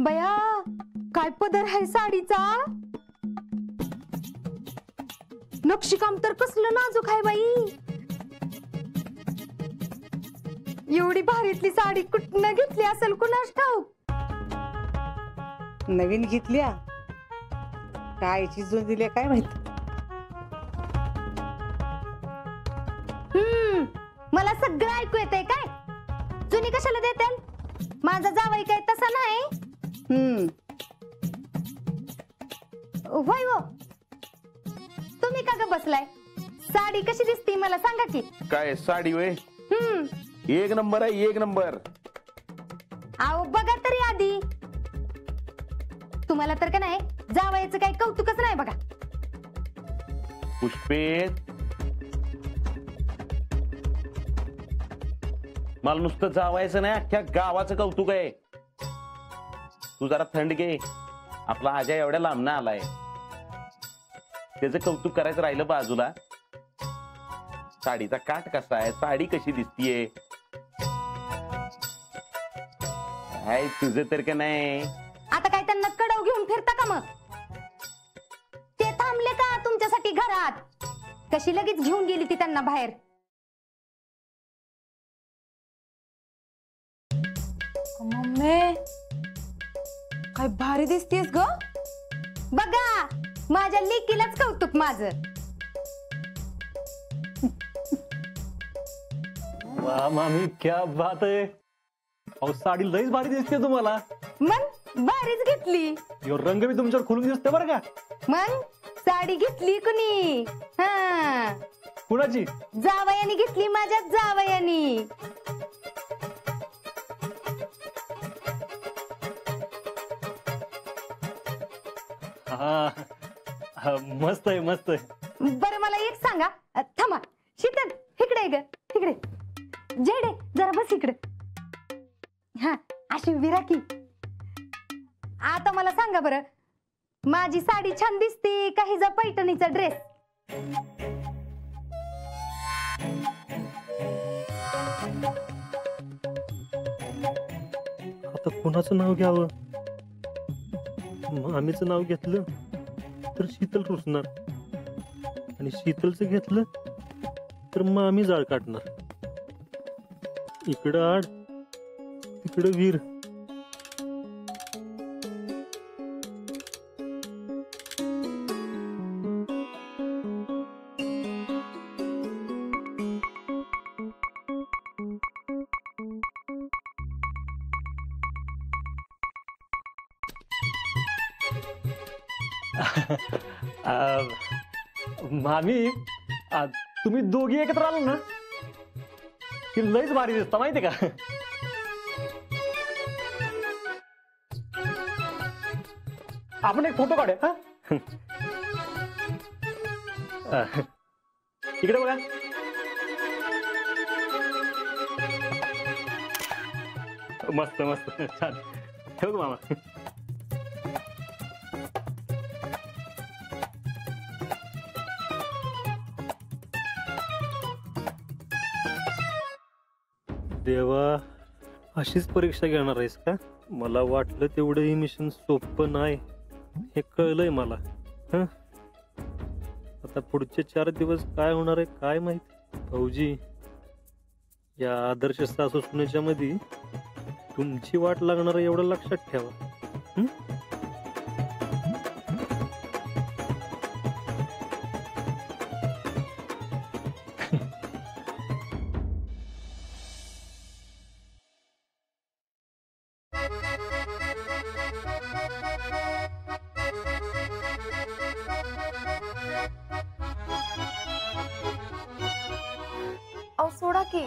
बया काय पदर आहे साडीचा, नक्षीकाम तर कसलं नाजूक आहे बाई. एवढी भारीतली साडी कुठनं घेतली असेल कुणास ठाऊक. नवीन घेतल्या कायची जो दिल्या काय माहित. मला सगळं ऐकू येतंय काय. जुनी कशाला देते, माझा जावई काय तसा नाही. होय हो, तुम्ही का ग बसलाय. साडी कशी दिसती मला सांगा की. काय साडी वय एक नंबर आहे, एक नंबर. अहो बघा तरी आधी. तुम्हाला तर का नाही जावयाचं काही कौतुकच नाही बघा. पुष्पे मला नुसतं जावायचं नाही, अख्ख्या गावाचं कौतुक आहे. तू जरा थंड घे. आपला आजा एवढ्या लांबना आलाय, त्याचं कौतुक करायचं राहिलं बाजूला. साडीचा काठ कसा आहे, साडी कशी दिसतीये, काय तुझं तर का नाही. आता काय त्यांना कडव घेऊन फिरता का मग. ते थांबले का तुमच्यासाठी घरात. कशी लगेच घेऊन गेली ती त्यांना बाहेर. मम्मी काय भारी दिसतेस ग. बघा माझ्या लेकीलाच कौतुक माझं. वाह मामी क्या बात आहे. अहो साडी लईच भारी दिसते तुम्हाला. मग भारीच घेतली. यो रंग बी तुमच्यावर खुलून दिसते बरं का. मग साडी घेतली कुणी. हा कुणाची. जावयानी घेतली, माझ्या जावयानी. हा मस्त आहे मस्त आहे. बरं मला एक सांगा. थांबा शीतल इकडे ग, इकडे जेडे जरा बस इकडे. हा अशी विरा की. आता मला सांगा बरं, माझी साडी छान दिसते का हिचा पैठणीचा ड्रेस. आता कुणाचं नाव घ्यावं. मामीचं नाव घेतलं तर शीतल रुसणार, आणि शीतलचं घेतलं तर मामी जाळ काढणार. इकडं आड तिकडं वीर. मामी तुम्ही दोघी एकत्र आलो ना की लईच भारी दिसता माहिती का. आपण एक फोटो काढूया. इकडे बघा. मस्त मस्त छान. ठेवतो मामा. देवा अशीच परीक्षा घेणार आहेस का. मला वाटलं तेवढं हे मिशन सोपं नाही, हे कळलंय मला. आता पुढचे 4 दिवस काय होणार आहे काय माहिती. भाऊजी या आदर्श सासू सुनेच्या मध्ये तुमची वाट लागणार आहे एवढं लक्षात ठेवा. सोडा की.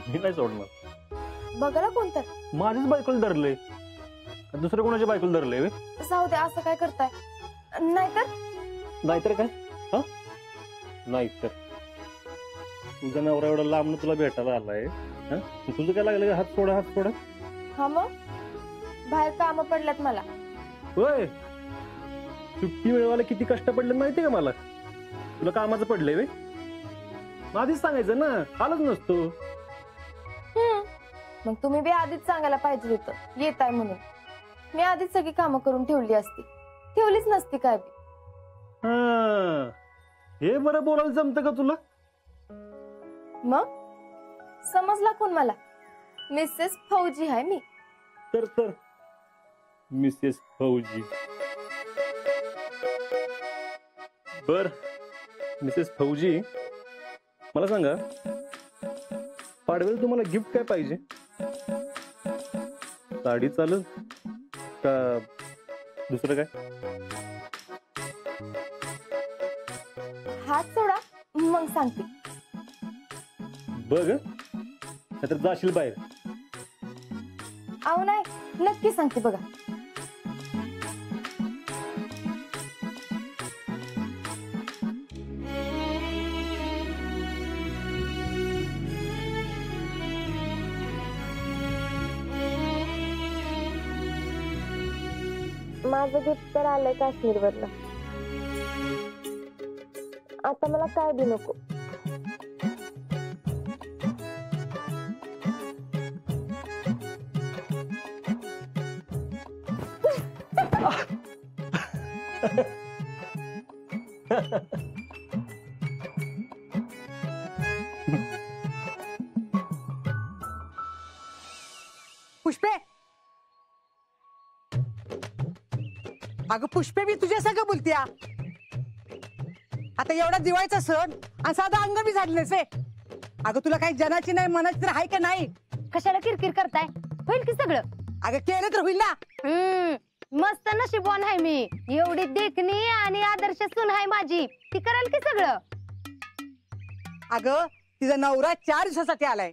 मी नाही सोडणार. बघा ना कोणतं. माझ्याच बायकोला धरलंय, दुसऱ्या कोणाच्या बायकोला धरलंय. जाऊ दे, असं काय करताय. नाहीतर काय. हा नाहीतर तुझा नवरा एवढा लांब तुला भेटायला आलाय. तुझं काय लागलं का. हात सोडा हात सोडा. हा मग बाहेर काम पडल्यात मला. होय सुट्टी मिळवायला किती कष्ट पडले माहितीये का मला. तुला कामाचं पडलंय वे. आधीच सांगायचं ना, आलंच नसतो. मग तुम्ही बी आधीच सांगायला पाहिजे होतं येत आहे म्हणून. मी आधीच सगळी कामं करून ठेवली असती, ठेवलीच नसती काय बी. हा, हे बरं बोलायला जमतं का तुला? मग समजला कोण मला? मिसेस फौजी आहे मी. तर मिसेस फौजी. बर मिसेस फौजी, मला सांगा पाडव्याला तुम्हाला गिफ्ट काय पाहिजे? साडी चालेल का दुसरं काय? हात सोडा मग सांगते. बघ नाहीतर जाशील बाहेर. अहो नाही, नक्की सांगते बघा. माझं गिफ्ट तर आलंय काश्मीर वरनं. आता मला काय बी नको. पुष्पे, अगं पुष्पे, मी तुझ्या सगळं बोलत्या. आता एवढा दिवाळीचा सण आणि साधा अंग बी झाले नसे. अगं तुला काही जनाची नाही मनाची तर आहे का नाही? कशाला किरकिर करताय? होईल की सगळं. अगं केलं तर होईल ना. मस्त नशीबवान आहे मी. एवढी देखणी आणि आदर्श सून आहे माझी, ती करेल की सगळं. अगं तिचा नवरा 4 दिवसासाठी आलाय.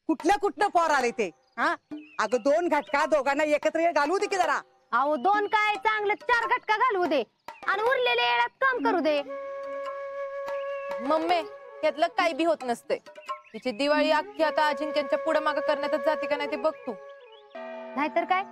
कुठलं पोर आले ते. हा अगं 2 घटका दोघांना एकत्र घालवू दे की जरा. अहो 2 काय, चांगलं 4 घटका घालवू दे आणि उरलेल्या येळात काम करू दे. मम्मी यातलं काही बी होत नसते. तिची दिवाळी अख्खी आता अजिंक्यांच्या पुढे मागं करण्यातच जाते का नाही ते बघ तू. नाहीतर काय,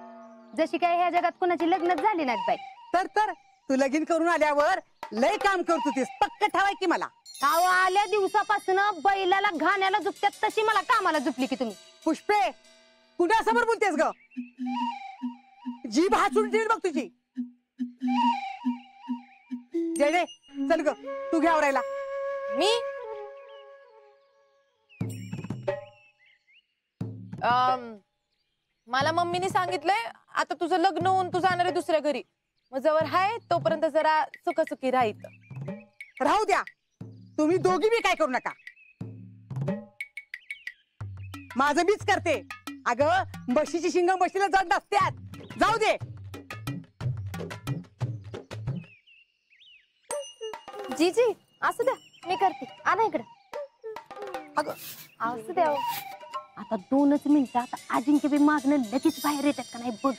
जशी काय ह्या जगात कुणाची लग्नच झाली नाहीत बाई. तर तू लगीन करून आल्यावर लय काम करतो तीस, पक्क ठेवाय की मला. अहो आल्या दिवसापासून बैलाला घाण्याला झुकत्यात तशी मला कामाला झुकली की तुम्ही. पुष्पे, कुणासमोर बोलतेस ग? जीभ हासून ठेवील बघ तुझी. जय चल ग, तू घ्या आवरायला. मी मला मम्मीने सांगितलंय आता तुझं लग्न होऊन तू जाणार आहे दुसऱ्या घरी. मग जवळ हाय तोपर्यंत जरा सुखसुखी राहायचं. राहू द्या, तुम्ही दोघी बी काय करू नका. माझं मीच करते. अगं म्हशीची शिंग म्हशीला जड नसत्यात. जाऊ दे. जी असू द्या, मी करते. आणा इकडे. अगं असू द्या. आता 2च मिनिटं, आता अजिंक्य बी मागणं लगेच बाहेर येतात का नाही बघ.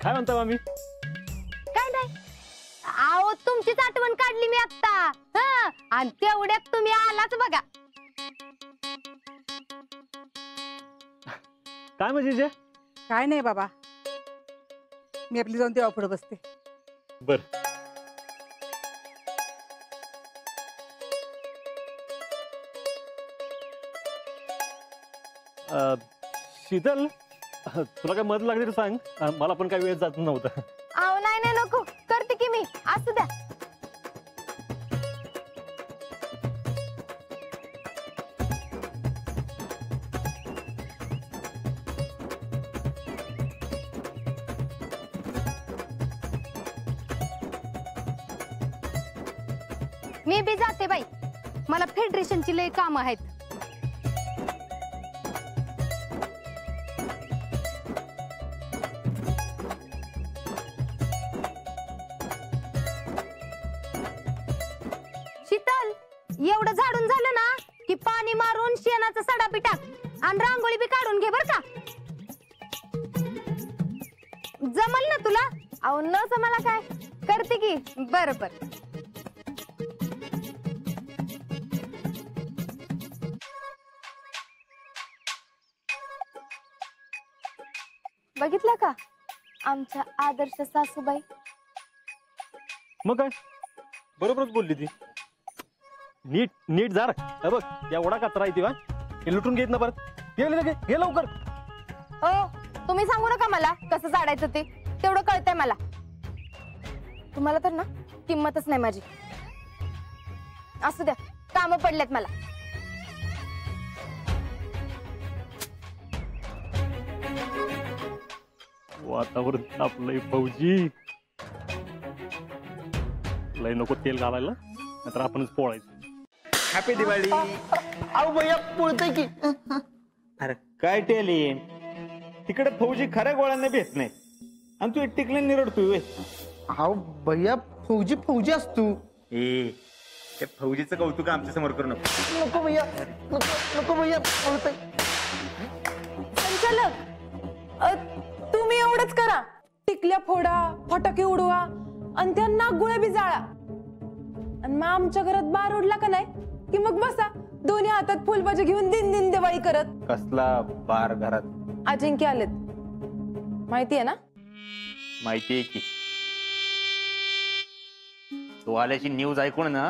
काय म्हणता मामी? काय नाही, अहो तुमचीच आठवण काढली मी आता. हा, आणि तेवढ्यात तुम्ही आलाच बघा. काय म्हणजे? काय नाही बाबा, मी आपली जाऊन तेव्हा पुढे बसते. बर शीतल, तुला काय मदत लागली तर सांग. मला पण काही वेळ जात नव्हता. अहो नाही नको, करते की मी. असू द्या. मी बी जाते बाई, मला फेडरेशनची लय कामं आहेत. शीतल, एवढं झाडून झालं ना की पाणी मारून शेणाचा सडा बी टाक आणि रांगोळी बी काढून घे बर का. जमल ना तुला? अहो न मला काय, करते की. बरं. बघितलं का आमच्या आदर्श सासूबाई? मग काय बरोबरच बोलली ती. नीट नीट जा रे. हे बघ एवढा कचरा आहे ती बा, हे लुटून घेत ना परत. घे लवकर. हो, तुम्ही सांगू नका मला कसं झाडायचं ते, तेवढं कळतंय मला. तुम्हाला तर ना किंमतच नाही माझी. असू द्या, कामं पडलेत मला. वातावरण तापलंय फौजी. लय नको तेल घालायला, नाहीतर आपणच पोळायचं. हॅपी दिवाळी. अहो भैया पुळतय की. अरे काय टेलिंग, तिकडे फौजी खऱ्या गोळ्यांना भेट नाही आणि तू टिकले निरडतोय. अहो भैया फौजी फौजी असतो. ए त्या फौजीचं कौतुक आमच्या समोर करू नको. नको भैया, नको भैया पुळतय. संचालक, तुम्ही एवढंच करा. टिकल्या फोडा, फटाके उडवा आणि त्या नागगुळ्या बी जाळा. आणि मग आमच्या घरात बार उडला का नाही की मग बसा दोन्ही हातात फुलबाजी घेऊन दिन दिन दिवाळी करत. कसला बार घरात? अजिंक्य आलेत, माहितीये ना? माहितीये की. तू आल्याची न्यूज ऐकून ना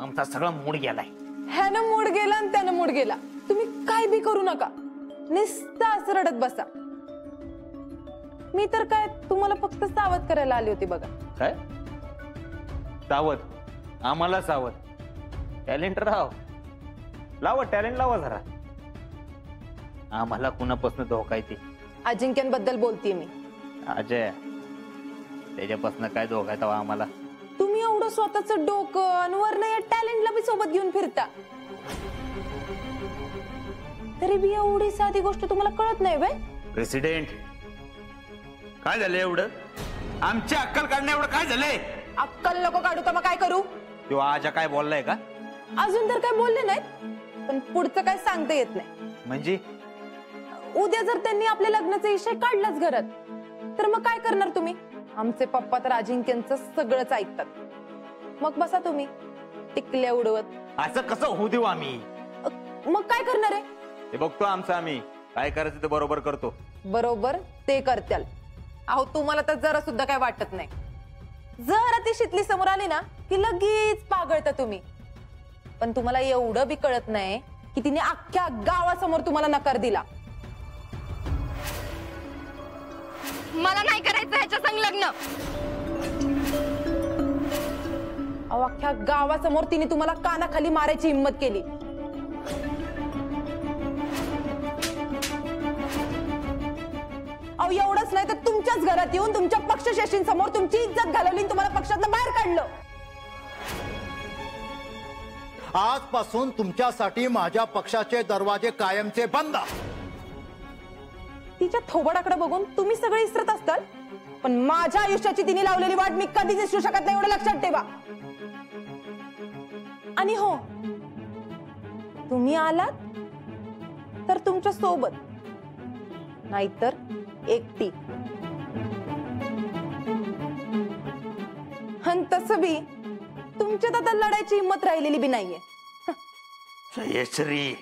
आमचा सगळा मूड गेलाय. ह्यानं मूड गेला आणि त्यानं मूड गेला. तुम्ही काय बी करू नका, नुसतं असं रडत बसा. मी तर काय तुम्हाला फक्त सावध करायला आली होती बघा. काय सावध? आम्हाला सावध? टॅलेंट राव लावा, टॅलेंट लावा जरा. आम्हाला कुणापासून धोका येते? अजिंक्यांबद्दल बोलतीये मी. अजय, त्याच्यापासून काय धोका येतो आम्हाला? तुम्ही एवढं स्वतःच डोकं आणि वरनं या टॅलेंटला बी सोबत घेऊन फिरता, तरी बी एवढी साधी गोष्ट तुम्हाला कळत नाही बे? प्रेसिडेंट, काय झालं एवढं? आमची अक्कल काढणं एवढं काय झालंय? अक्कल नको काढू का मग काय करू? तो आजा काय बोललाय का? अजून तर काय बोलले नाहीत, पण पुढचं काय सांगता येत नाही. म्हणजे उद्या जर त्यांनी आपल्या लग्नाचा विषय काढलाच घरात, तर मग काय करणार तुम्ही? आमचे पप्पा तर अजिंक्यांचं सगळंच ऐकतात. मग बसा तुम्ही टिकल्या उडवत. असं कसं होऊ देऊ आम्ही? मग काय करणार आहे? हे बघतो आमचं आम्ही, काय करायचं ते बरोबर करतो. बरोबर ते करत्याल. अहो तुम्हाला तर जरा सुद्धा काय वाटत नाही. जरा ती शितली समोर आली ना की लगेच पागळता तुम्ही. पण तुम्हाला एवढं बी कळत नाही की तिने अख्ख्या गावासमोर तुम्हाला नकार दिला. मला नाही करायचं ह्याच्या संग लग्न. अहो अख्ख्या गावासमोर तिने तुम्हाला कानाखाली मारायची हिंमत केली. अहो एवढंच नाही तर तुमच्याच घरात येऊन तुमच्या पक्षश्रेष्ठींसमोर तुमची इज्जत घालवली, तुम्हाला पक्षातनं बाहेर काढलं. आजपासून तुमच्यासाठी माझ्या पक्षाचे दरवाजे कायमचे बंद. तिच्या थोबाडाकडे बघून तुम्ही सगळे इसरत असताल, पण माझ्या आयुष्याची तिने लावलेली वाट मी कधीच विसरू शकत नाही, एवढं लक्षात ठेवा. आणि हो, तुम्ही आलात तर तुमच्या सोबत, नाहीतर एकटी. आणि तसं बी तुमच्यात आता लढायची हिंमत राहिलेली बी नाहीये. जयश्री,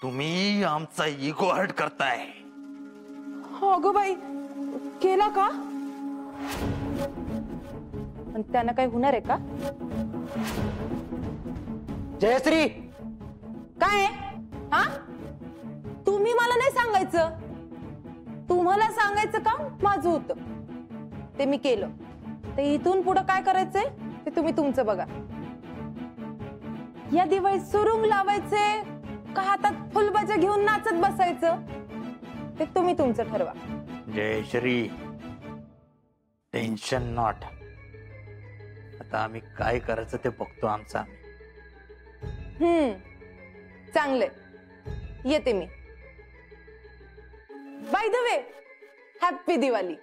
तुम्ही आमचा इगो हर्ट करताय. हो गो बाई, केला का? पण त्यानं काय होणार आहे का? जयश्री, काय हा? तुम्ही मला नाही सांगायचं, तुम्हाला सांगायचं काम माझं होतं, ते मी केलं. ते इथून पुढं काय करायचंय ते तुम्ही तुमचं बघा. या दिवाळीत सुरुंग लावायचे का हातात फुलबाजा घेऊन नाचत बसायचं ते तुम्ही तुमचं ठरवा. Jayashree, tension not. आता आम्ही काय करायचं ते बघतो आमचा. चांगले, येते मी. By the way, happy Diwali.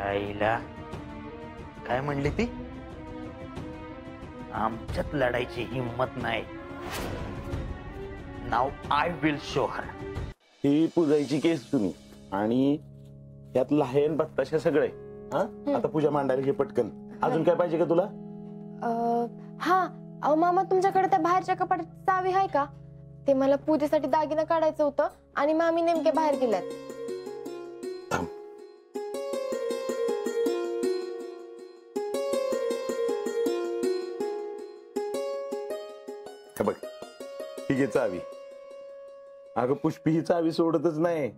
आईला काय म्हणली ती? आमच्यात लढायची हिंमत नाही. नाव आय विल शो हर. ही पूजायची केस तुम्ही आणि यात लहान बत्ताशा सगळे. हा, आता पूजा मांडायला हे पटकन. अजून काय पाहिजे का तुला? हा अहो मामा तुमच्याकडे त्या बाहेरच्या कपाटात चावी आहे का? ते मला पूजेसाठी दागिना काढायचं होतं आणि मामी नेमके बाहेर गेल्यात. हे बघ ही घे चावी. अगं पुष्पी ही चावी सोडतच नाही.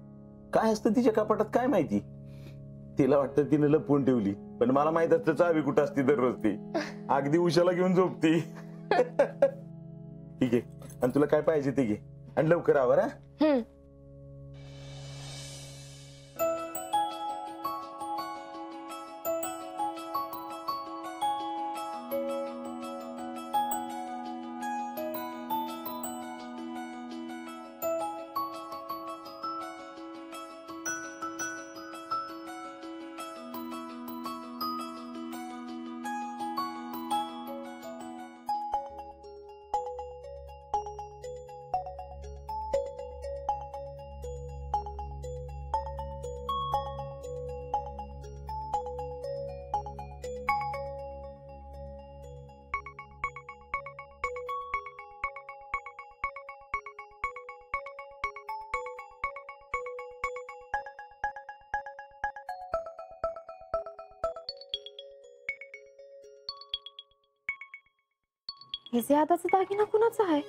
काय असतं तिच्या कपाटात काय माहिती. तिला वाटतं तिने लपवून ठेवली, पण मला माहित असतं चावी कुठं असती दररोज. ती अगदी उशाला घेऊन झोपती. ठीक आहे, आणि तुला काय पाहिजे ते घे आणि लवकर आवर. हा हे जे आताचा दागिना कुणाचा आहे?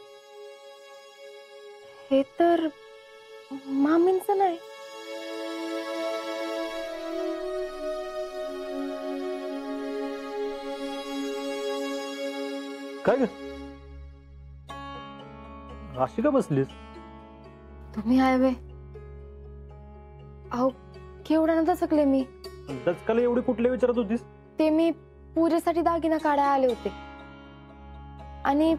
हे तर मामींचं नाही. काय ग अशी का बसलीस? तुम्ही आहे वे? अहो केवढ्यानं दचकले मी. दचकाला एवढी कुठले विचारत होतीस? ते मी पूजेसाठी दागिना काढायला आले होते आणि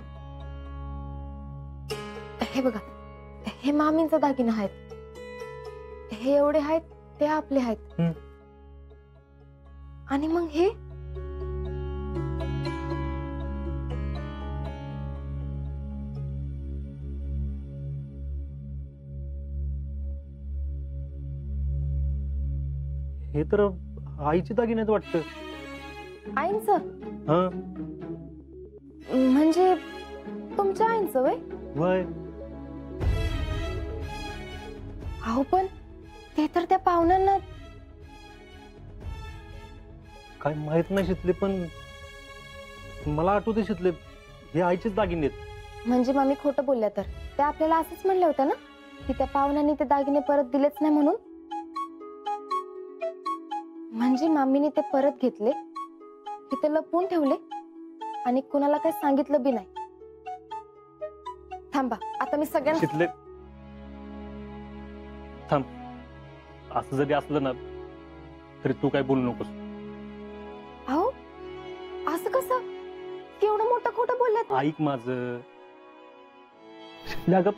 हे बघा हे मामींचा दागिना आहेत. हे एवढे आहेत ते आपले आहेत. आणि मग हे हे तर आईची दागिने आहेत वाटतं. आईंचं? हा म्हणजे तुमच्या आईंचं वय? वय अहो पण ते तर त्या पाहुण्यांना काय माहित नाही शितले, पण मला आठवते शितले हे आईचेच दागिने आहेत. म्हणजे मामी खोटं बोलल्या तर त्या आपल्याला असंच म्हणल्या होत्या ना की त्या पाहुण्यांनी ते दागिने परत दिलेच नाही म्हणून. म्हणजे मामीने ते परत घेतले, तिथे लपवून ठेवले आणि कुणाला काही सांगितलं बी नाही. थांबा आता मी सगळ्यांना शितले थांब. असं जरी असलं ना तरी तू काय बोलू नकोस. अहो असं कसं? केवढं मोठं खोटं बोलल्यात. ऐक माझं शितले, अगं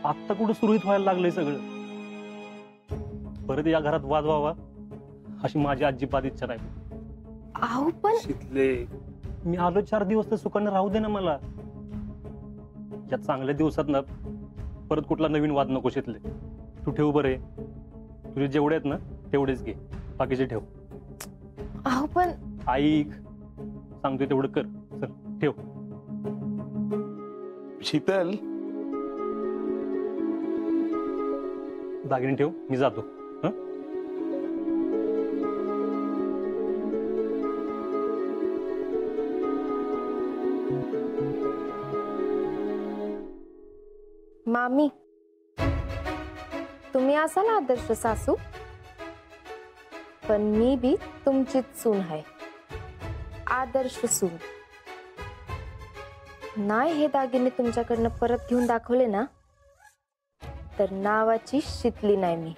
आत्ता कुठं सुरळीत व्हायला लागलंय सगळं. परत या घरात वाद व्हावा अशी माझी अजिबात इच्छा नाही. अहो पण शितले मी आलो 4 दिवस तर सुखाने राहू दे ना मला. या चांगल्या दिवसात ना परत कुठला नवीन वाद नको शितले. तू ठेव बरे, तुझे जेवढे आहेत ना तेवढेच घे, बाकीचे ठेव. अहो पण ऐक सांगतोय तेवढं कर. चल ठेव. शीतल दागिने ठेव, मी जातो. मामी तुम्ही असाल आदर्श सासू, पण मी बी तुमचीच सून आहे. आदर्श सून नाही. हे दागिने तुमच्याकडनं परत घेऊन दाखवले ना तर नावाची शितली नाही मी.